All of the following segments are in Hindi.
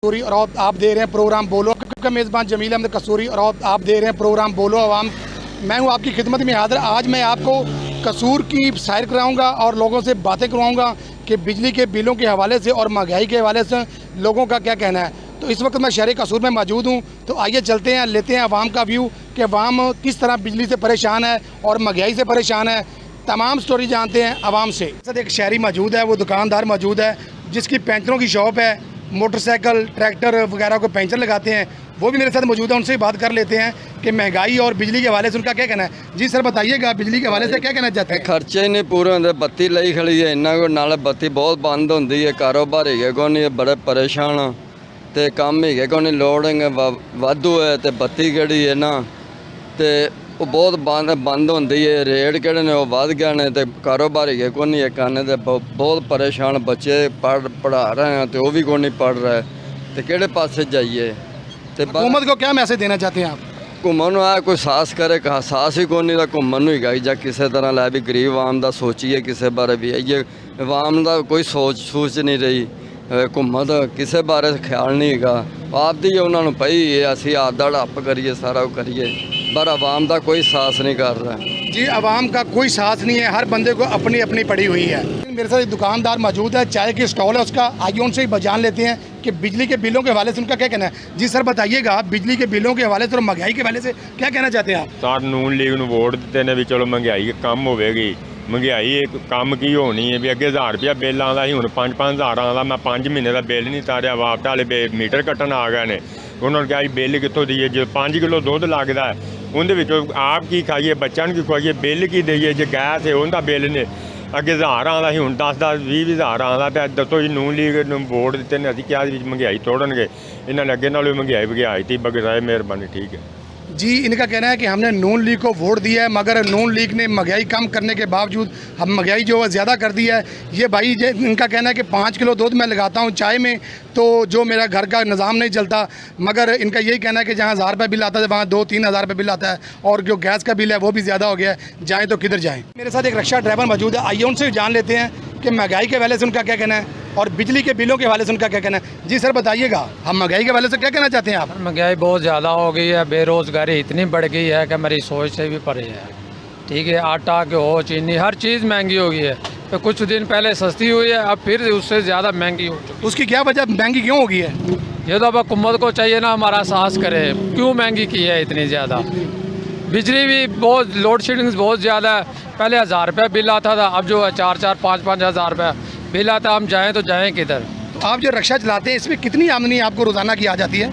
कसूरी और आप दे रहे हैं प्रोग्राम बोलो का मेज़बान जमील अहमद कसूरी और आप दे रहे हैं प्रोग्राम बोलो अवाम। मैं हूं आपकी खिदमत में हाजिर। आज मैं आपको कसूर की सैर कराऊंगा और लोगों से बातें करवाऊंगा कि बिजली के बिलों के हवाले से और महंगाई के हवाले से लोगों का क्या कहना है। तो इस वक्त मैं शहर कसूर में मौजूद हूँ, तो आइए चलते हैं, लेते हैं अवाम का व्यू कि अवाम किस तरह बिजली से परेशान है और महंगाई से परेशान है। तमाम स्टोरी जानते हैं अवाम से। एक शहरी मौजूद है, वो दुकानदार मौजूद है जिसकी पेंचरों की शॉप है, मोटरसाइकिल ट्रैक्टर वगैरह को पेंचर लगाते हैं, वो भी मेरे साथ मौजूद है। उनसे बात कर लेते हैं कि महंगाई और बिजली के हवाले से उनका क्या कहना है। जी सर बताइएगा, बिजली के हवाले से क्या कहना चाहते हैं। खर्चे ही नहीं पूरे होंगे, बत्ती लई खड़ी है इन्ना को, नाले बत्ती बहुत बंद होंगी है, कारोबार है को नहीं, बड़े परेशान हाँ, तो काम ही को नहीं, लोडिंग वाधू है, तो बत्ती कड़ी है ना, तो वो बहुत बंद होंगी है, रेट कड़े ने वध गए ने, तो कारोबार है को नहीं है कहने, तो बहुत परेशान, बच्चे पढ़ा रहे हैं तो वो भी को नहीं पढ़ रहे, तो किहड़े पासे जाइए। तो हुकूमत को क्या मैसेज देना चाहते हैं आप। घूमन है कोई साहस करे, कहा साहस ही कोई नहीं, तो घूमन ही गई जा किसी तरह लै भी गरीब आवाम का सोचिए, किसी बारे भी ये आवाम का कोई सोच नहीं रही, घूमन तो किसी बारे ख्याल नहीं है, आपदी उन्होंने पई असी आपदा हड़प करिए, सारा करिए, पर आवाम का कोई साहस नहीं कर रहा। जी आवाम का कोई साथ नहीं है, हर बंदे को अपनी अपनी पड़ी हुई है। मेरे साथ एक दुकानदार मौजूद है, चाय की स्टॉल है उसका, आइए उनसे ही जान लेते हैं कि बिजली के बिलों के हवाले से उनका क्या कहना है। जी सर बताइएगा, बिजली के बिलों के हवाले से और महंगाई के हवाले से क्या कहना चाहते हैं आप। सर नून लीग ਨੂੰ ਵੋਟ ਦਿੱਤੇ ਨੇ ਵੀ ਚਲੋ ਮਹਿੰਗਾਈ ਕਮ ਹੋਵੇਗੀ। ਮਹਿੰਗਾਈ ਇੱਕ ਕੰਮ ਕੀ ਹੋਣੀ ਹੈ ਵੀ ਅੱਗੇ 1000 ਰੁਪਇਆ ਬਿੱਲ ਆਉਂਦਾ ਸੀ, ਹੁਣ 5-5000 ਆਉਂਦਾ। ਮੈਂ 5 ਮਹੀਨੇ ਦਾ ਬਿੱਲ ਨਹੀਂ ਤਾਰਿਆ, ਵਾਪਸ ਵਾਲੇ ਮੀਟਰ ਕੱਟਣ ਆ ਗਏ ਨੇ। ਉਹਨਾਂ ਨੂੰ ਕਿਹਾ ਜੀ ਬਿੱਲ ਕਿੱਥੋਂ ਦਈਏ, ਜੇ 5 ਕਿਲੋ ਦੁੱਧ ਲੱਗਦਾ ਉਹਦੇ ਵਿੱਚੋਂ ਆਪ ਕੀ ਖਾਈਏ, ਬੱਚਿਆਂ ਨੂੰ ਕੀ ਖਵਾਈਏ, ਬਿੱਲ ਕੀ ਦਈਏ। ਜੇ ਗੈਸ ਹੈ ਉਹਦਾ ਬਿੱਲ ਨੇ ਅੱਗੇ 1000 ਆਉਂਦਾ ਸੀ, ਹੁਣ 10-20 ਆਉਂਦਾ ਪਿਆ। ਦੱਸੋ ਜੀ ਨੂਨ ਲੀਗ ਨੂੰ ਵੋਟ ਦਿੱਤੇ ਨੇ, ਅਸੀਂ ਕਿਹਾ ਵਿੱਚ ਮਹਿੰਗਾਈ ਤੋੜਨਗੇ, ਇਹਨਾਂ ਨੇ ਅੱਗੇ ਨਾਲੋਂ ਮਹਿੰਗਾਈ ਤੀ ਬਗੈਰ ਮਿਹਰਬਾਨੀ। ठीक है जी, इनका कहना है कि हमने नून लीग को वोट दिया है, मगर नून लीग ने महंगाई कम करने के बावजूद हम महंगाई जो है ज़्यादा कर दी है। ये भाई इनका कहना है कि 5 किलो दूध मैं लगाता हूँ चाय में, तो जो मेरा घर का निज़ाम नहीं चलता। मगर इनका यही कहना है कि जहाँ 1000 रुपये बिल आता है वहाँ 2-3 हज़ार रुपये बिल आता है, और जो गैस का बिल है वो भी ज़्यादा हो गया है। जाएँ तो किधर जाएँ। मेरे साथ एक रिक्शा ड्राइवर मौजूद है, आइए उनसे जान लेते हैं कि महंगाई के हवाले से उनका क्या कहना है और बिजली के बिलों के हवाले से उनका क्या कहना है। जी सर बताइएगा, हम महंगाई के हवाले से क्या कहना चाहते हैं आप। महंगाई बहुत ज़्यादा हो गई है, बेरोज़गारी इतनी बढ़ गई है कि मेरी सोच से भी परे है। ठीक है, आटा गेहूँ चीनी हर चीज़ महंगी हो गई है। तो कुछ दिन पहले सस्ती हुई है, अब फिर उससे ज़्यादा महंगी हो चुकी है। उसकी क्या वजह महंगी क्यों हो गई है। ये तो अब हुकूमत को चाहिए ना हमारा साहस करे, क्यों महंगी की है इतनी ज़्यादा। बिजली भी बहुत, लोड शेडिंग बहुत ज़्यादा है। पहले 1000 रुपये बिल आता था, अब जो है 4-4, 5-5 हज़ार रुपये बिल आता है। हम जाएँ तो जाएँ किधर। तो आप जो रिक्शा चलाते हैं इसमें कितनी आमदनी आपको रोज़ाना की आ जाती है।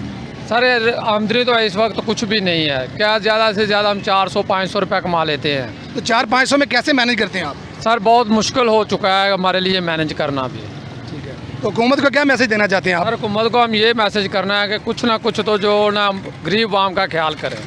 सर आमदनी तो इस वक्त कुछ भी नहीं है, क्या ज़्यादा से ज़्यादा हम 400-500 रुपये कमा लेते हैं। तो 400-500 में कैसे मैनेज करते हैं आप। सर बहुत मुश्किल हो चुका है हमारे लिए मैनेज करना भी। ठीक है, तो हुकूमत को क्या मैसेज देना चाहते हैं आप। सर हुकूमत को हम ये मैसेज करना है कि कुछ ना कुछ तो जो ना गरीब आवाम का ख्याल करें,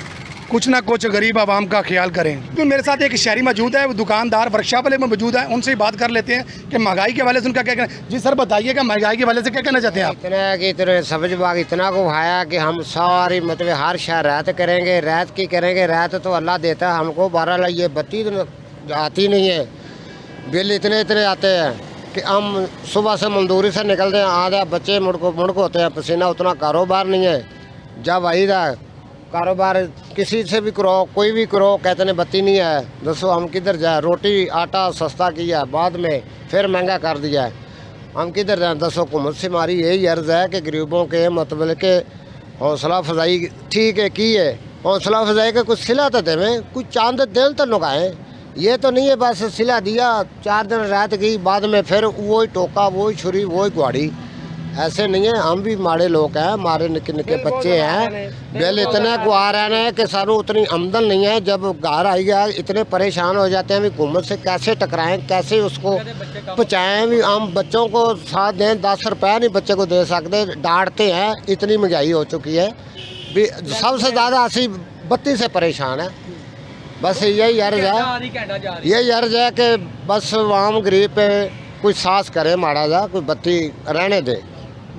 कुछ ना कुछ गरीब आवाम का ख्याल करें। तो मेरे साथ एक शहरी मौजूद है, वो दुकानदार वर्कशॉप वाले में मौजूद है, उनसे ही बात कर लेते हैं कि महंगाई के हवाले से उनका क्या कहना है। जी सर बताइएगा, महंगाई के हवाले से क्या कहना चाहते हैं आप। इतना है कि इतने सब्ज बाग इतना को भाया कि हम सारी मतलब हर शहर रात करेंगे, रात की करेंगे। रात तो अल्लाह देता है हमको, 12 ये बत्ती तो आती नहीं है, बिल इतने इतने आते हैं कि हम सुबह से मजदूरी से निकलते हैं, आधा बच्चे मुड़को होते हैं, पसीना, उतना कारोबार नहीं है। जब आई था कारोबार किसी से भी करो, कोई भी करो, कहते हैं बत्ती नहीं है, दसो हम किधर जाए। रोटी आटा सस्ता किया, बाद में फिर महंगा कर दिया है, हम किधर जाए। दसो हुकूमत से हमारी यही अर्ज़ है कि गरीबों के मतलब के हौसला अफजाई ठीक है की है, हौसला अफजाई का कुछ सिला तो देवें, कुछ चांद दिन तो नुकाएँ। ये तो नहीं है बस सिला दिया, 4 दिन रात गई, बाद में फिर वही टोका, वही छुरी, वही गुआड़ी। ऐसे नहीं है, हम भी माड़े लोग हैं, हमारे निके निके बच्चे हैं, बिल इतने को आ रहे हैं कि सारू उतनी आमदन नहीं है। जब घर आई गया इतने परेशान हो जाते हैं, भी हुकूमत से कैसे टकराएं, कैसे उसको पहुँचाएँ। भी हम बच्चों को साथ दें, 10 रुपये नहीं बच्चे को दे सकते, डांटते हैं, इतनी महंगाई हो चुकी है। भी सबसे ज़्यादा असी बत्ती से परेशान है। बस यही अर्ज़ है, यही अर्ज़ है कि बस आम गरीब पे कोई साहस करे, माड़ा जा कोई बत्ती रहने दे।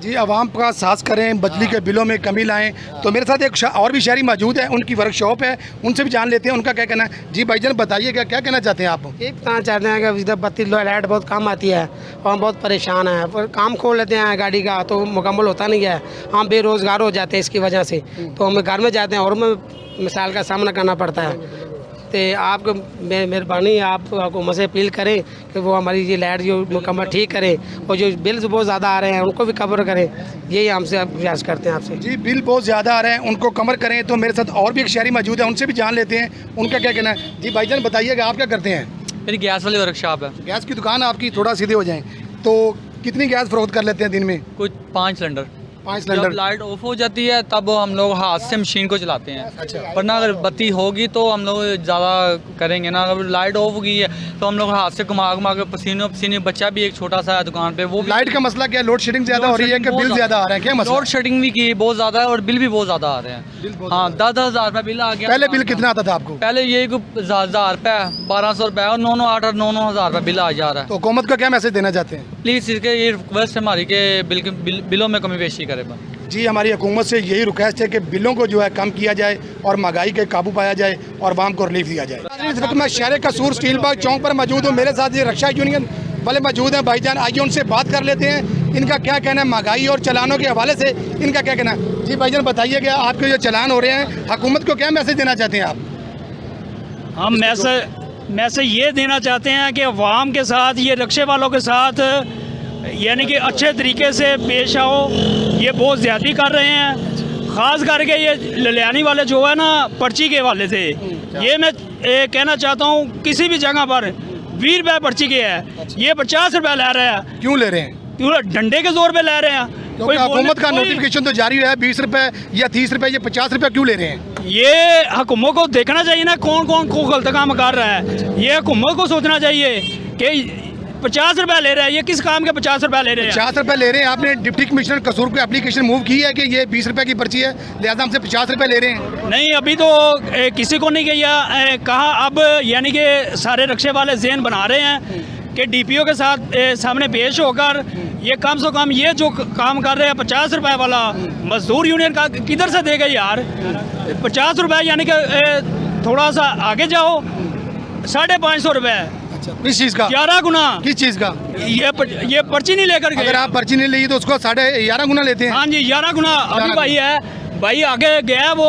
जी आवाम का साथ करें, बिजली के बिलों में कमी लाएं। तो मेरे साथ एक और भी शहरी मौजूद है, उनकी वर्कशॉप है, उनसे भी जान लेते हैं उनका क्या कहना है। जी भाईजान बताइएगा क्या कहना चाहते हैं आप? ये बताना चाहते हैं कि इधर बत्ती लाइट बहुत कम आती है और हम बहुत परेशान हैं। पर काम खोल लेते हैं गाड़ी का तो मुकम्मल होता नहीं है, हम बेरोज़गार हो जाते हैं इसकी वजह से। तो हम घर में जाते हैं और हमें मिसाल का सामना करना पड़ता है। तो आपको मेहरबानी आप हुकूमत से अपील करें कि वो हमारी ये लाइट जो मुकम्मल ठीक करें और जो बिल्स बहुत ज़्यादा आ रहे हैं उनको भी कवर करें। यही हमसे प्रयास करते हैं आपसे। जी बिल बहुत ज़्यादा आ रहे हैं, उनको कवर करें। तो मेरे साथ और भी एक शहरी मौजूद है, उनसे भी जान लेते हैं उनका क्या कहना है। जी भाईजान बताइएगा आप क्या करते हैं? मेरी गैस वाली वर्कशॉप है। गैस की दुकान आपकी, थोड़ा सीधे हो जाएं तो कितनी गैस फरोख्त कर लेते हैं दिन में? कुछ 5 सिलेंडर। 5 जब सिलेंडर। लाइट ऑफ हो जाती है तब हम लोग हाथ से मशीन को चलाते हैं। अच्छा। वरना अगर बत्ती होगी तो हम लोग ज़्यादा करेंगे ना। अगर लाइट ऑफ गई है तो हम लोग हाथ से घुमा घुमा के पसीने बच्चा भी एक छोटा सा है दुकान पे, वो लाइट का मसला क्या है? लोड शेडिंग ज़्यादा हो रही है कि बिल ज़्यादा आ रहा है? क्या मसला? लोड शेडिंग भी की बहुत ज़्यादा है और बिल भी बहुत ज़्यादा आ रहे हैं। हाँ 10-10 हज़ार रुपये बिल आ गया। पहले बिल कितना आता था आपको? पहले ये 1000 रुपये 1200 रुपये और 9-9 हज़ार रुपये बिल आ जा रहा है। तो हुकूमत को क्या मैसेज देना चाहते हैं? प्लीज़ इसके ये रिक्वेस्ट हमारी के बिलों में कमी पेशी करे। जी हमारी हुकूमत से यही रिक्वेस्ट है कि बिलों को जो है कम किया जाए और महंगाई के काबू पाया जाए और आवाम को रिलीफ दिया जाए। इस वक्त मैं शहर कसूर स्टील बाग चौक पर मौजूद हूँ। मेरे साथ ये रक्षा यूनियन वाले मौजूद हैं। भाईजान आइए उनसे बात कर लेते हैं, इनका क्या कहना है महंगाई और चलानों के हवाले से, इनका क्या कहना है। जी भाईजान बताइएगा आपके जो चलान हो रहे हैं, हुकूमत को क्या मैसेज देना चाहते हैं आप? हम मैसेज ये देना चाहते हैं कि अवाम के साथ, ये रिक्शे वालों के साथ यानी कि अच्छे तरीके से पेश आओ। ये बहुत ज़्यादती कर रहे हैं, ख़ास करके ये ललियानी वाले जो है ना पर्ची के वाले थे। ये मैं कहना चाहता हूँ किसी भी जगह पर 20 रुपये पर्ची के है, ये 50 रुपये ले रहे हैं। क्यों ले रहे हैं? क्यों डंडे के जोर पे ले रहे हैं? क्योंकि हुकूमत का नोटिफिकेशन तो जारी है 20 रुपये या 30 रुपये, ये 50 रुपये क्यों ले रहे हैं? ये हुकूमत को देखना चाहिए ना कौन कौन को गलत काम कर रहा है। ये हुकूमत को सोचना चाहिए कि 50 रुपये ले रहे हैं, ये किस काम के 50 रुपये ले रहे हैं? 50 रुपये ले रहे हैं। आपने डिप्टी कमिश्नर कसूर को एप्लीकेशन मूव की है कि ये 20 रुपये की पर्ची है, लिहाजा हमसे 50 रुपये ले रहे हैं? नहीं, अभी तो किसी को नहीं कहा। अब यानी कि सारे रिक्शे वाले ज़हन बना रहे हैं कि डीपीओ के साथ सामने पेश होकर ये कम से कम ये जो काम कर रहे हैं 50 रुपये वाला, मजदूर यूनियन का किधर से देगा यार? 50 रुपये यानी कि थोड़ा सा आगे जाओ 550 रुपये। किस चीज़ का? 11 गुना। किस चीज़ का? ये पर्ची नहीं लेकर गए। अगर आप पर्ची नहीं ली तो उसको 11.5 गुना लेते हैं? हाँ जी 11 गुना। अभी भाई आगे गया, वो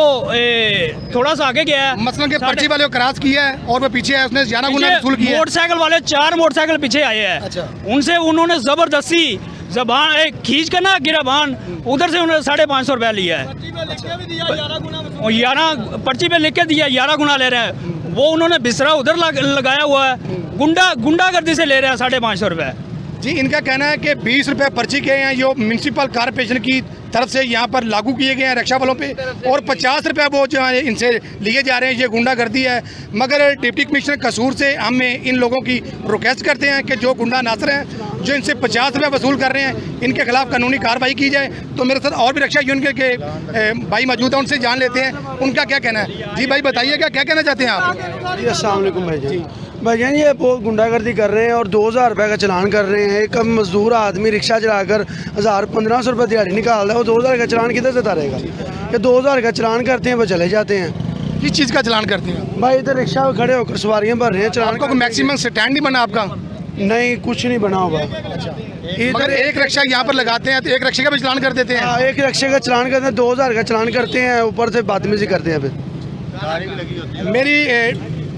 थोड़ा सा आगे गया है। मसलन के पर्ची वाले को क्रॉस किया है और वो पीछे है, उसने 11 गुना वसूल किया है। मोटरसाइकिल वाले 4 मोटरसाइकिल पीछे आए हैं। अच्छा। उनसे उन्होंने जबरदस्ती जबान खींच कर ना गिराबान उधर से उन्होंने 550 रुपया लिया है। 11 पर्ची पे लिख के दिया, 11 गुना ले रहे हैं। वो उन्होंने बिस्तरा उधर लगाया हुआ है। गुंडागर्दी से ले रहे हैं 550 रुपये। जी इनका कहना है कि 20 रुपये पर्ची के हैं, जो म्यूनसिपल कॉर्पोरेशन की तरफ से यहाँ पर लागू किए गए हैं रिक्शा वालों पे, और 50 रुपये वो जो है इनसे लिए जा रहे हैं। ये गुंडागर्दी है। मगर डिप्टी कमिश्नर कसूर से हमें इन लोगों की रिक्वेस्ट करते हैं कि जो गुंडा नासर हैं, जो इनसे 50 रुपये वसूल कर रहे हैं, इनके खिलाफ कानूनी कार्रवाई की जाए। तो मेरे साथ और भी रिक्शा यूनियन के भाई मौजूद हैं, उनसे जान लेते हैं उनका क्या कहना है। जी भाई बताइएगा क्या कहना चाहते हैं आप? जी अस्सलाम वालेकुम भाईजान, ये बहुत गुंडागर्दी कर रहे हैं और 2000 रुपये का चलान कर रहे हैं। एक मजदूर आदमी रिक्शा चलाकर 1500 रुपये दिहाड़ी निकाल रहा है, वो 2000 का चलान किधर से उतारेगा? ये 2000 का चलान करते हैं वो चले जाते हैं। किस चीज़ का चलान करते हैं भाई? इधर रिक्शा में खड़े होकर सवारियाँ भर रहे हैं। चलान आपको मैक्सिमम स्टैंड नहीं बना आपका? नहीं, कुछ नहीं बना हुआ। मगर एक रिक्शा यहाँ पर लगाते हैं तो एक रिक्शे का भी चलान कर देते हैं। एक रिक्शे का चलान करते हैं, 2000 का चलान करते हैं, ऊपर से बदतमीजी करते हैं। फिर मेरी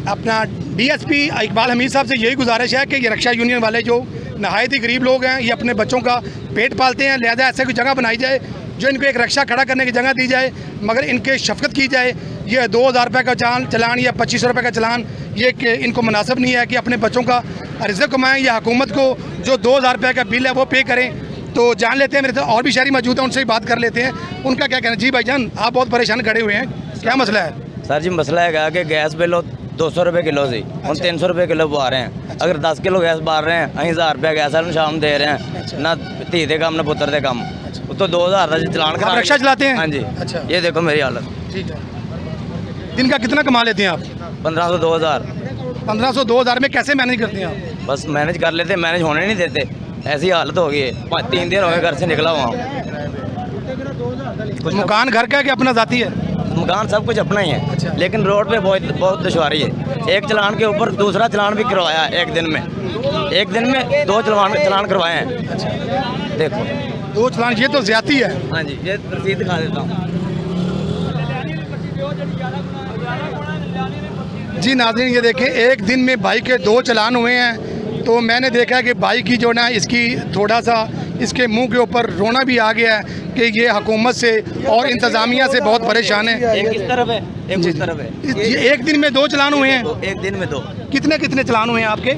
अपना डीएसपी इकबाल हमीद साहब से यही गुजारिश है कि ये रिक्शा यूनियन वाले जो नहायत ही गरीब लोग हैं, ये अपने बच्चों का पेट पालते हैं, लिहाजा ऐसे कोई जगह बनाई जाए जो इनको एक रिक्शा खड़ा करने की जगह दी जाए, मगर इनके शफकत की जाए। ये 2000 रुपये का चलान या 2500 रुपये का चलान, ये इनको मुनासिब नहीं है कि अपने बच्चों का रिज़्क़ कमाएँ या हुकूमत को जो 2000 रुपये का बिल है वो पे करें। तो जान लेते हैं, मेरे साथ और भी शहरी मौजूद हैं, उनसे भी बात कर लेते हैं उनका क्या कहना। जी भाईजान आप बहुत परेशान खड़े हुए हैं, क्या मसला है? सर जी मसला है कि गैस बिल 200 रुपये किलो से हम 300 रुपये किलो पा रहे हैं। अगर 10 किलो गैस बार रहे हैं, अं 1000 रुपया गैस वाले शाम दे रहे हैं, ना धी दे कम ना पुत्र दे कम। तो 2000 का चलान करा। रिक्शा चलाते हैं? हाँ जी। अच्छा, ये देखो मेरी हालत। ठीक है। दिन का कितना कमा लेते हैं आप? 1500 2000। 1500 2000 में कैसे मैनेज करते हैं आप? बस मैनेज कर लेते, मैनेज होने नहीं देते, ऐसी हालत हो गई है। 3 दिन हो गए घर से निकला हुआ। मकान घर का है कि अपना जाती है? मकान सब कुछ अपना ही है, लेकिन रोड पे बहुत दुश्वारी है। एक चलान के ऊपर दूसरा चलान भी करवाया है एक दिन में 2 चलान करवाए हैं। देखो 2 चलान, ये तो ज्यादती है। हाँ जी, ये रसीद दिखा देता हूँ। जी नाज़रीन, ये देखें, एक दिन में भाई के 2 चलान हुए हैं। तो मैंने देखा कि भाई की जो ना इसकी थोड़ा सा इसके मुंह के ऊपर रोना भी आ गया है कि ये हुकूमत से और इंतज़ामिया से बहुत परेशान है। एक इस तरफ है, एक उस तरफ है। ये एक दिन में 2 चलान हुए हैं? एक दिन में 2। कितने चलान हुए हैं आपके?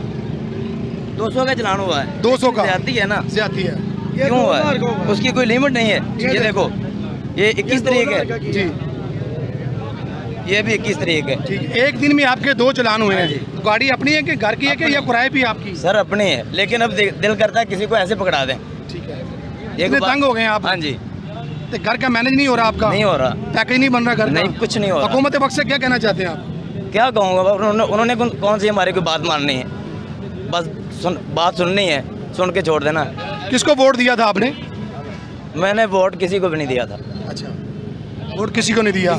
200 का चलान हुआ है। 200 का ज्यादती है ना? ज्यादती है। क्यों हुआ है? उसकी कोई लिमिट नहीं है। ये देखो, ये 21 तारीख है जी, ये भी 21 तारीख है। ठीक है। एक दिन में आपके 2 चलान हुए हैं। गाड़ी अपनी है कि घर की है कि या किराए भी आपकी? सर अपने है, लेकिन अब दिल करता है किसी को ऐसे पकड़ा दें। ठीक है। एक इतने बात- तंग हो गए हैं आप? हाँ जी, तो घर का मैनेज नहीं हो रहा आपका? नहीं हो रहा, पैकेज नहीं बन रहा घर का? नहीं, कुछ नहीं हो रहा। हुकूमत वक्त से क्या कहना चाहते हैं आप? क्या कहूँगा, उन्होंने कौन सी हमारी कोई बात माननी है? बस बात सुननी है, सुन के छोड़ देना है। किसको वोट दिया था आपने? मैंने वोट किसी को भी नहीं दिया था। अच्छा, वोट किसी को नहीं दिया?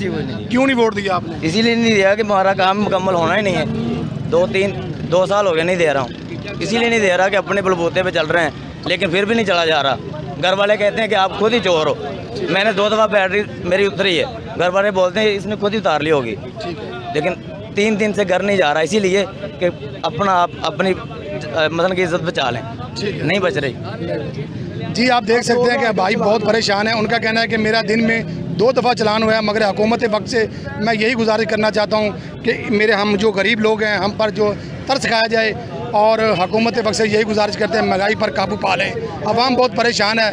क्यों नहीं वोट दिया आपने? इसीलिए नहीं दिया कि हमारा काम मुकम्मल होना ही नहीं है। 2 साल हो गए नहीं दे रहा हूँ, इसीलिए नहीं दे रहा कि अपने बलबूते पे चल रहे हैं, लेकिन फिर भी नहीं चला जा रहा। घर वाले कहते हैं कि आप खुद ही चोर हो। मैंने 2 दफ़ा बैटरी मेरी उतरी है, घर वाले बोलते हैं इसने खुद ही उतार ली होगी, लेकिन 3 दिन से घर नहीं जा रहा, इसीलिए कि अपनी मतलब की इज्जत बचा लें, नहीं बच रही। जी आप देख सकते हैं कि भाई बहुत परेशान है। उनका कहना है कि मेरा दिन में 2 दफ़ा चलान हुआ है, मगर हुकूमत वक्त से मैं यही गुजारिश करना चाहता हूँ कि हम जो गरीब लोग हैं, हम पर जो तरस खाया जाए, और हुकूमत वक्त से यही गुजारिश करते हैं महंगाई पर काबू पा लें। अवाम बहुत परेशान है।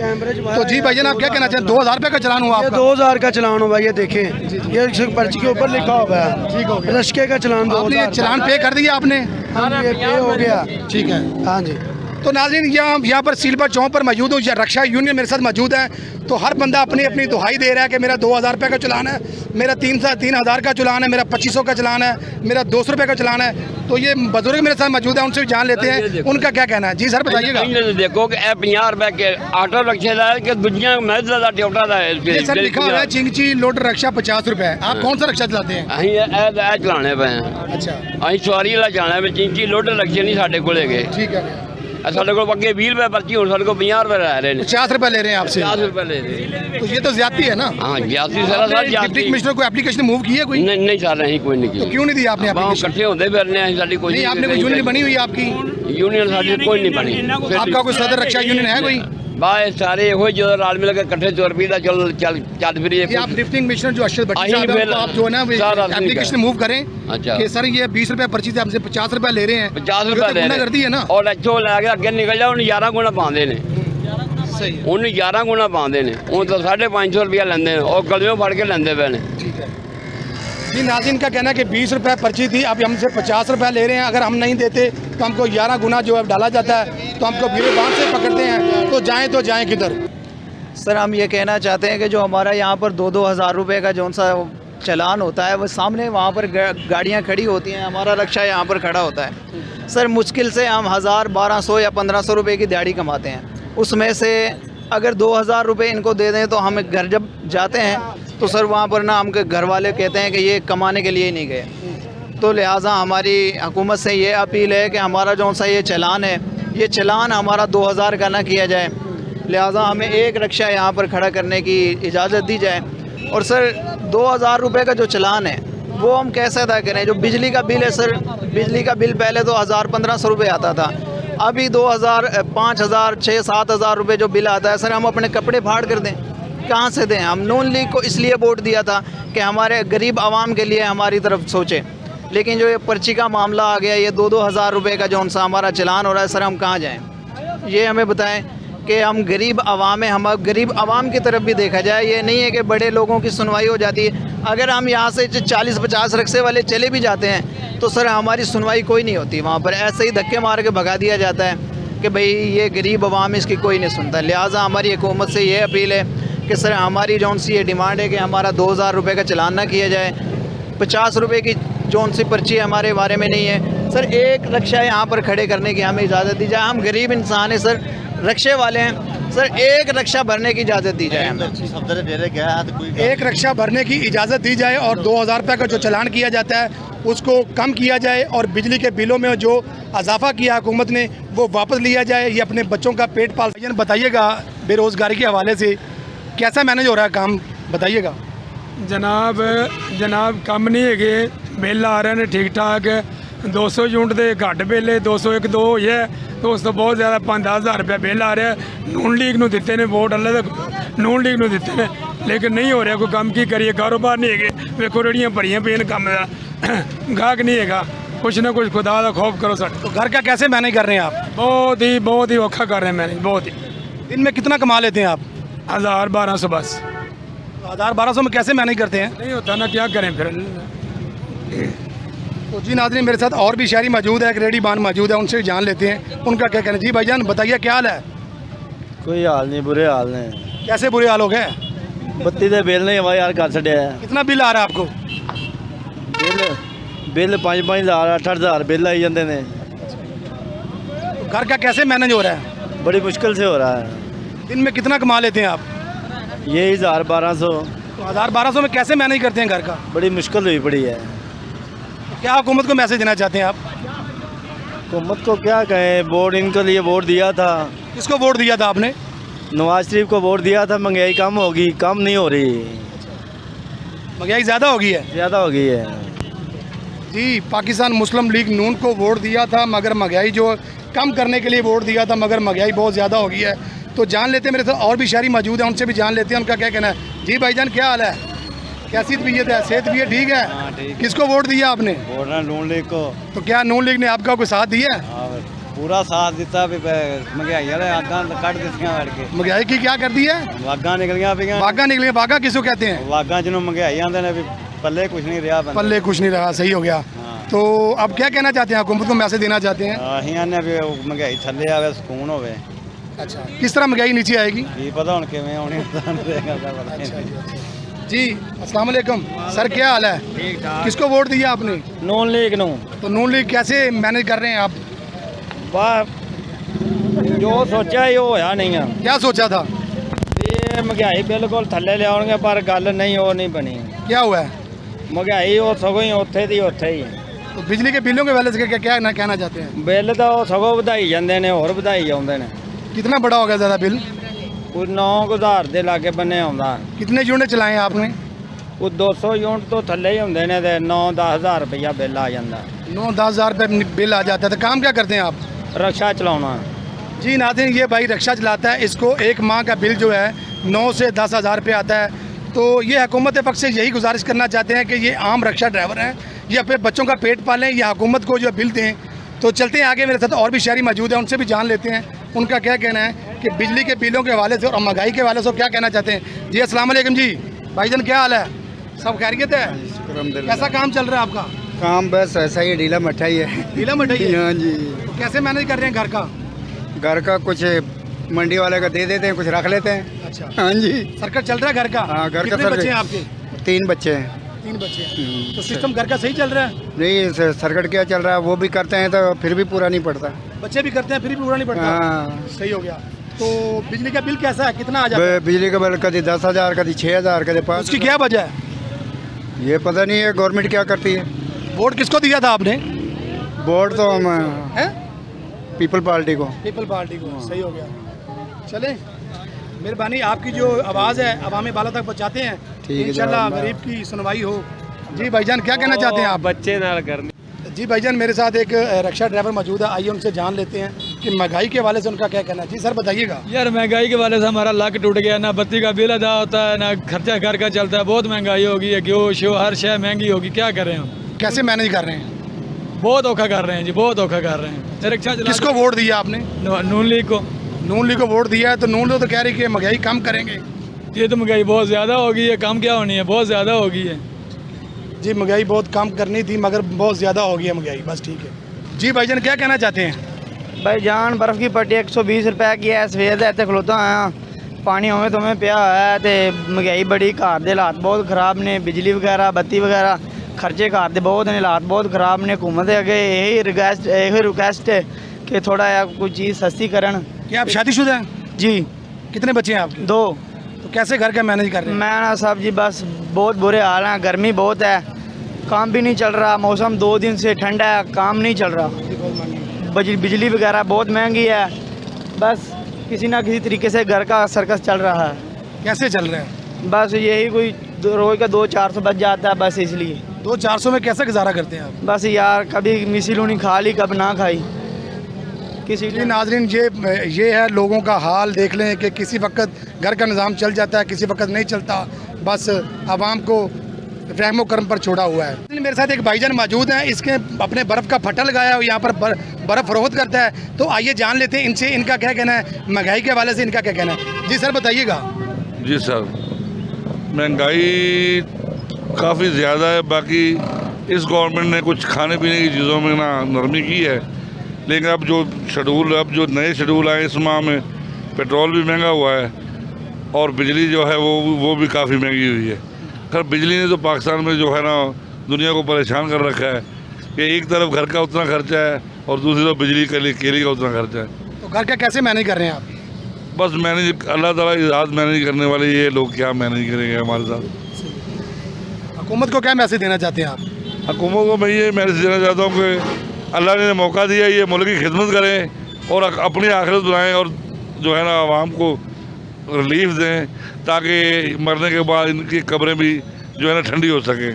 तो जी भाईजान, आप क्या कहना चाहें? 2000 रुपये का चलान हुआ आपका? 2000 का चलान हुआ, ये देखें, ये पर्ची के ऊपर लिखा हुआ है। ठीक हो गया। रश्के का चलान आपने ये चलान पे कर दिया आपने? ये पे हो गया। ठीक है। हाँ जी। तो नाज़रीन, यहाँ पर सीलबा चौक पर मौजूद हूँ, या रक्षा यूनियन मेरे साथ मौजूद है। तो हर बंदा अपनी अपनी दुहाई दे रहा है कि मेरा 2000 रुपये का चलान है, मेरा 3000 का चलान है, मेरा 2500 का चलान है, मेरा 200 रुपये का चलान है। तो ये बुजुर्ग मेरे साथ मौजूद है, उनसे भी जान लेते हैं उनका क्या कहना है। जी सर बताइएगा। देखो कि 50 रुपए के ऑटो रिक्शे का है कि दुनिया में ज़्यादा ट्योटा का है। ये सर लिखा हुआ है चिंगची लोड रक्षा 50 रुपये। आप कौन सा रक्षा चलाते हैं? अं चलाने पे हैं। अच्छा, अं सवारी वाला चलाना है, चिंची लोड रक्शे नहीं साढ़े को गए। ठीक है। साढ़े को अगे 20 रुपए पर्ची, हूँ साढ़े को 50 रुपए लै रहे हैं। 50 रुपये ले रहे हैं आपसे? 50 रुपए ले रहे हैं। तो ये तो ज्यादती है ना? हाँ ज्यादा सर डिप्टी कमिश्नर को एप्लीकेशन मूव की है कोई? नहीं सर, नहीं कोई नहीं तो की। क्यों नहीं दिया आपने एप्लीकेशन? इकट्ठे होते फिरने हैं, साड़ी कोई नहीं, आपने कोई यूनियन बनी हुई है आपकी? यूनियन साड़ी कोई नहीं बनी। आपका कोई सदर रक्षा यूनियन है कोई? बाय सारे हो जो राल मिल के इकट्ठे 4 रुपये का चल फिर ये आप डिप्टी कमिश्नर जो अरशद भट्टी साहब हैं, उनको आप जो है ना एप्लीकेशन मूव करें कि सर ये 20 रुपये पर्ची से हमसे 50 रुपये ले रहे हैं। 50 रुपये ले कर दी है ना? और अच्छो लैके अगे निकल जाओ, 11 गुना पाते ने। सही उन्हें 11 गुना पाते ने, हूँ तो 550 रुपया लेंदे ने, और गलियों फड़ के लेंदे पे ने। जी नाज़रीन का कहना है कि 20 रुपये पर्ची थी, अब हमसे 50 रुपये ले रहे हैं। अगर हम नहीं देते तो हमको 11 गुना जो है डाला जाता है, तो हमको गिरबान से पकड़ते हैं। तो जाएं किधर? सर हम ये कहना चाहते हैं कि जो हमारा यहाँ पर 2-2 हज़ार रुपये का जौन सा चलान होता है, वो सामने वहाँ पर गाड़ियाँ खड़ी होती हैं, हमारा रक्षा यहाँ पर खड़ा होता है। सर मुश्किल से हम 1000, 1200 या 1500 रुपये की दिहाड़ी कमाते हैं। उसमें से अगर 2000 रुपये इनको दे दें तो हम घर जब जाते हैं तो सर वहाँ पर ना हमके घर वाले कहते हैं कि ये कमाने के लिए ही नहीं गए। तो लिहाजा हमारी हुकूमत से ये अपील है कि हमारा जौन सा ये चलान है, ये चलान हमारा 2000 का ना किया जाए। लिहाजा हमें एक रक्षा यहाँ पर खड़ा करने की इजाज़त दी जाए। और सर 2000 रुपये का जो चलान है वो हम कैसे अदा करें? जो बिजली का बिल है सर, बिजली का बिल पहले तो 1000-1500 रुपये आता था, अभी 2000, 5000, 6-7 रुपये जो बिल आता है। सर हम अपने कपड़े फाड़ कर दें, कहाँ से दें? हम नून लीग को इसलिए वोट दिया था कि हमारे गरीब आवाम के लिए हमारी तरफ सोचे, लेकिन जो ये पर्ची का मामला आ गया, ये 2-2 हज़ार रुपये का जौन सा हमारा चलान हो रहा है, सर हम कहाँ जाएं? ये हमें बताएं कि हम गरीब आवाम हैं, हम गरीब आवाम की तरफ भी देखा जाए। ये नहीं है कि बड़े लोगों की सुनवाई हो जाती है। अगर हम यहाँ से 40-50 रक्शे वाले चले भी जाते हैं तो सर हमारी सुनवाई कोई नहीं होती, वहाँ पर ऐसे ही धक्के मार के भगा दिया जाता है कि भाई ये गरीब आवाम इसकी कोई नहीं सुनता। लिहाजा हमारी हुकूमत से ये अपील है कि सर हमारी जौन सी ये डिमांड है कि हमारा 2000 रुपये का चलान ना किया जाए। 50 रुपये की जौन सी पर्ची हमारे बारे में नहीं है सर, एक रक्षा यहाँ पर खड़े करने की हमें इजाज़त दी जाए। हम गरीब इंसान हैं सर, रक्शे वाले हैं सर एक रक्षा भरने की इजाज़त दी जाए हमें। एक रिक्शा भरने की इजाज़त दी जाए और 2000 रुपये का जो चालान किया जाता है उसको कम किया जाए और बिजली के बिलों में जो इजाफा किया हुकूमत ने वो वापस लिया जाए। ये अपने बच्चों का पेट पाल। बताइएगा बेरोज़गारी के हवाले से कैसा मैनेज हो रहा है काम, बताइएगा। जनाब कम नहीं है, बिल आ रहे हैं ठीक ठाक, 200 यूनिट के घट बिल है, 201 2 होई है, तो उस तो बहुत ज़्यादा 5-10 हज़ार रुपया बिल आ रहा है। नून लीग नूं दिते ने वोट, अल्लाह तक नून लीग नूं दिते ने, लेकिन नहीं हो रहा कोई काम। की करिए, कारोबार नहीं है, वेखो रेहड़ियां भरियां पे काम का गाहक नहीं है। कुछ ना कुछ खुदा का खौफ करो सर। तो घर का कैसे मैनेज कर रहे हैं आप? बहुत ही औखा कर रहे हैं मैनेज, बहुत ही। दिन में कितना कमा लेते हैं आप? 1000-1200 बस। 1000-1200 में कैसे मैनेज करते हैं? नहीं होता ना, क्या करें फिर। तो जी नाज़रीन, मेरे साथ और भी शहरी मौजूद है, एक रेडी बान मौजूद है, उनसे जान लेते हैं उनका क्या कहना। जी भाईजान बताइए, क्या हाल है? कोई हाल नहीं, बुरे हाल ने। कैसे बुरे हाल हो गए? बत्ती दे बिल नहीं हमारे यार कर छड़िया है। कितना बिल आ रहा है आपको? बिल 5-5 हज़ार 8-8 हज़ार बिल आई जाते हैं। तो घर का कैसे मैनेज हो रहा है? बड़ी मुश्किल से हो रहा है। दिन में कितना कमा लेते हैं आप? यही 1000-1200। तो 1000-1200 में कैसे मैनेज करते हैं घर का? बड़ी मुश्किल हुई पड़ी है। क्या हुकूमत को मैसेज देना चाहते हैं आप? हुकूमत को क्या कहें, वोट इनके लिए वोट दिया था। किसको वोट दिया था आपने? नवाज शरीफ को वोट दिया था। महंगाई कम होगी, कम नहीं हो रही, महंगाई ज़्यादा हो गई है। ज़्यादा हो गई है जी। पाकिस्तान मुस्लिम लीग नून को वोट दिया था, मगर महंगाई जो कम करने के लिए वोट दिया था, मगर महंगाई बहुत ज़्यादा हो गई है। तो जान लेते हैं, मेरे साथ और भी शहरी मौजूद हैं, उनसे भी जान लेते हैं उनका क्या कहना है। जी भाईजान क्या हाल है? कैसी तबीयत है? सेहत भी है? ठीक है। किसको वोट दिया आपने? वोट नून लीग को। तो क्या नून लीग ने आपका कोई साथ दिया? पूरा साथ दिता भी। महंगाई आगां कट दित्तियां करके। महंगाई की क्या कर दी है? वागां निकलियां पियां। वागा निकलियां। वागा किसको कहते हैं? वागां जिन्हों महंगाई आंदे ने भी पल्ले कुछ नहीं रहा। पल्ले कुछ नहीं रहा, सही हो गया। तो अब क्या कहना चाहते हैं, हुकूमत को मैसेज देना चाहते हैं? अहीं आने भी महंगाई थल्ले आवे, सुकून होवे। अच्छा, किस तरह महंगाई नीचे आएगी? की पता हुण किवें आउणी। जी अस्सलाम वालेकुम सर, क्या हाल है? ठीक ठाक। किसको वोट दिया आपने? नून लीग नूं। तो नून लीग कैसे मैनेज कर रहे हैं आप? वाह, जो सोचा ही होया नहीं है। क्या सोचा था? ये महंगाई बिल्कुल थल्ले लियाउणगे, पर गल नहीं, वो नहीं बनी। क्या हुआ है? महंगाई वो सगों ही उत्थे दी उत्थे ही। तो बिजली के बिलों के वाले से क्या ना कहना चाहते हैं? बिल तो सगों वधाई जांदे ने, होर वधाई जांदे ने। कितना बड़ा हो गया ज़्यादा बिल? कोई 9,000 के लागे बने आउंदा। कितने यूनिट चलाए हैं आपने? वो 200 यूनिट तो थल्ले ही होंदे ने, 9-10 हज़ार रुपया बिल आ जांदा। 9-10 हज़ार रुपये बिल आ जाता है। तो काम क्या करते हैं आप? रक्षा चलाना। जी नाज़रीन, ये भाई रिक्शा चलाता है, इसको एक माह का बिल जो है 9 से 10 हज़ार रुपये आता है। तो ये हुकूमत पक्ष से यही गुजारिश करना चाहते हैं कि ये आम रिक्शा ड्राइवर हैं, ये अपने बच्चों का पेट पालें या हुकूमत को जो बिल दें। तो चलते हैं आगे, मेरे साथ और भी शहरी मौजूद हैं, उनसे भी जान लेते हैं उनका क्या कहना है कि बिजली के बिलों के हवाले से और महंगाई के हवाले से क्या कहना चाहते हैं। जी अस्सलाम वालेकुम। जी भाईजान क्या हाल है? सब खैरियत है? कैसा काम चल रहा है आपका? काम बस ऐसा ही ढीला मट्ठा ही है। ढीला मट्ठा ही है? हाँ जी। तो कैसे मैनेज कर रहे हैं घर का? घर का कुछ मंडी वाले का दे देते हैं, कुछ रख लेते हैं। अच्छा, हाँ जी। सर्कल चल रहा है घर का? हाँ, घर का कितने बच्चे हैं आपके? 3 बच्चे हैं। 3 बच्चे हैं। तो सिस्टम घर का सही चल रहा है? नहीं, सर्किट क्या चल रहा है वो भी करते हैं तो फिर भी पूरा नहीं पड़ता। बच्चे भी करते हैं फिर भी पूरा नहीं पड़ता? हाँ। सही हो गया। तो बिजली का बिल कैसा है, कितना आ जाता है? बिजली का बिल कभी 10,000, कभी 6,000, कभी 5,000। उसकी क्या वजह है? ये पता नहीं है गवर्नमेंट क्या करती है। वोट किसको दिया था आपने? वोट तो हम हैं? पीपल पार्टी को। पीपल पार्टी को। सही हो गया। चले, मेहरबानी, आपकी जो आवाज़ है अवामी बाला तक पहुँचाते हैं, इंशाल्लाह गरीब की सुनवाई हो। जी भाईजान क्या कहना चाहते हैं आप? बच्चे नाल करनी। जी भाईजान, मेरे साथ एक रिक्शा ड्राइवर मौजूद है, आइए उनसे जान लेते हैं कि महंगाई के हवाले से उनका क्या कहना है। जी सर बताइएगा। यार महंगाई के वाले से हमारा लक टूट गया, ना बत्ती का बिल अदा होता है, ना खर्चा घर का चलता है। बहुत महंगाई हो गई है, घ्यो शो हर शय महंगी होगी, क्या करें हम? कैसे मैनेज कर रहे हैं? बहुत धोखा कर रहे हैं जी, बहुत धोखा कर रहे हैं। रिक्शा किसको वोट दिया आपने? नून लीग को। नून लीग को वोट दिया है, तो नून लीग तो कह रही है कि महंगाई कम करेंगे। ये तो महंगाई बहुत ज़्यादा हो गई है, कम क्या होनी है, बहुत ज़्यादा हो गई है। जी महंगाई बहुत कम करनी थी, मगर बहुत ज़्यादा हो गई है महंगाई, बस ठीक है। जी भाईजान क्या कहना चाहते हैं? भाई जान बर्फ़ की पट्टी 120 रुपए की है, सवेर दे इत्थे खलोता आया, पानी उवें तो में पिया है, तो महंगाई बड़ी, घर के हालात बहुत खराब ने, बिजली वगैरह बत्ती वगैरह खर्चे घर के बहुत ने, हालात बहुत खराब ने। हुकूमत अगे यही रिक्वेस्ट है कि थोड़ा या कोई चीज़ सस्ती करन। क्या आप शादीशुदा हैं? जी। कितने बच्चे हैं आपके? 2। तो कैसे घर का मैनेज कर रहे हैं? मैं ना साहब जी बस बहुत बुरे हाल हैं, गर्मी बहुत है, काम भी नहीं चल रहा, मौसम 2 दिन से ठंडा है, काम नहीं चल रहा, बिजली वगैरह बहुत महंगी है, बस किसी ना किसी तरीके से घर का सर्कस चल रहा है। कैसे चल रहे हैं? बस यही कोई रोज़ का 200-400 बच जाता है, बस इसलिए। 200-400 में कैसे गुजारा करते हैं आप? बस यार कभी मिसी लूनी खा ली, कब ना खाई किसी जी नाज़रीन, ये है लोगों का हाल। देख लें कि किसी वक्त घर का निज़ाम चल जाता है, किसी वक्त नहीं चलता, बस आवाम को रहमो करम पर छोड़ा हुआ है। मेरे साथ एक भाईजान मौजूद हैं, इसके अपने बर्फ़ का फट्टा लगाया है, यहाँ पर बर्फ़ फरोख्त करता है। तो आइए जान लेते हैं इनसे, इनका क्या कहना है, महंगाई के हवाले से इनका क्या कहना है। जी सर बताइएगा। जी सर, महंगाई काफ़ी ज़्यादा है। बाकी इस गवर्नमेंट ने कुछ खाने पीने की चीज़ों में ना नरमी की है, लेकिन अब जो नए शेड्यूल आए इस माह में, पेट्रोल भी महंगा हुआ है और बिजली जो है वो भी काफ़ी महंगी हुई है। खैर बिजली ने तो पाकिस्तान में जो है ना दुनिया को परेशान कर रखा है कि एक तरफ घर का उतना खर्चा है और दूसरी तरफ बिजली केली का उतना खर्चा है। तो घर का कैसे मैनेज कर रहे हैं आप? बस मैनेज अल्लाह ताला की ज़ात मैनेज करने वाले ये लोग क्या मैनेज करेंगे हमारे साथ। हुकूमत को क्या मैसेज देना चाहते हैं आप? हुकूमत को मैं ये मैसेज देना चाहता हूँ कि अल्लाह ने मौका दिया, ये मुल्क की खिदमत करें और अपनी आखिरत बनाएं और जो है ना आवाम को रिलीफ दें, ताकि मरने के बाद इनकी कब्रें भी जो है ना ठंडी हो सकें।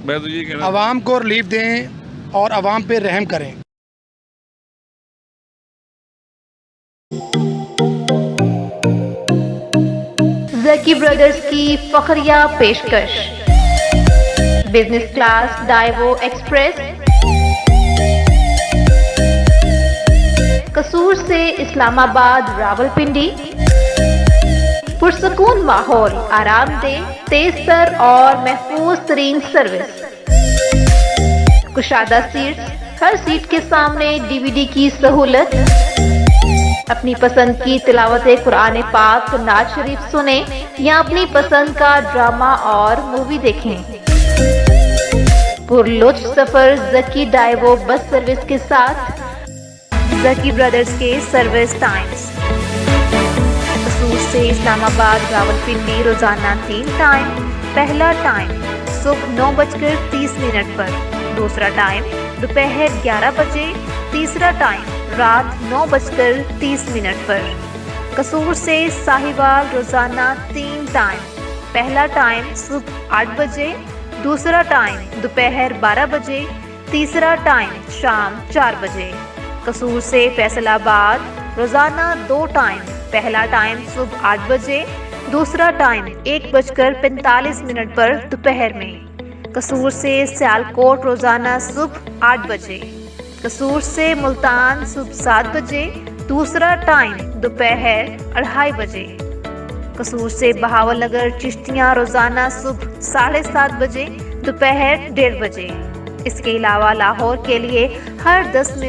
मैं तो ये कहना, आवाम को रिलीफ दें और आवाम पे रहम करें। ज़की ब्रदर्स की फखरिया पेशकश, बिजनेस क्लास डाइवो एक्सप्रेस, कसूर से इस्लामाबाद रावलपिंडी, पुरसकून माहौल, आरामदेह, तेज तर और महफूज तरीन सर्विस, कुशादा सीट्स, हर सीट के सामने DVD की सहूलत, अपनी पसंद की तिलावत कुरान पाक, नाज शरीफ सुने या अपनी पसंद का ड्रामा और मूवी देखें। पुरलुत्फ सफर ज़की डाइवो बस सर्विस के साथ। ज़की ब्रदर्स के सर्विस टाइम्स: कसूर से इस्लामाबाद रावलपिंडी रोजाना 3 टाइम। पहला टाइम सुबह 9:30 पर, दूसरा टाइम दोपहर 11 बजे, तीसरा टाइम रात 9:30 पर। कसूर से साहिवाल रोजाना 3 टाइम। पहला टाइम सुबह 8 बजे, दूसरा टाइम दोपहर 12 बजे, तीसरा टाइम शाम 4 बजे। कसूर से फैसलाबाद रोजाना 2 टाइम। पहला टाइम सुबह 8 बजे, दूसरा टाइम 1:45 पर दोपहर में। कसूर से सियालकोट रोजाना सुबह 8 बजे। कसूर से मुल्तान सुबह 7 बजे, दूसरा टाइम दोपहर 2:30 बजे। कसूर से बहावलनगर चिश्तियाँ रोजाना सुबह 7:30 बजे, दोपहर 1:30 बजे। इसके अलावा लाहौर के लिए हर 10 मिनट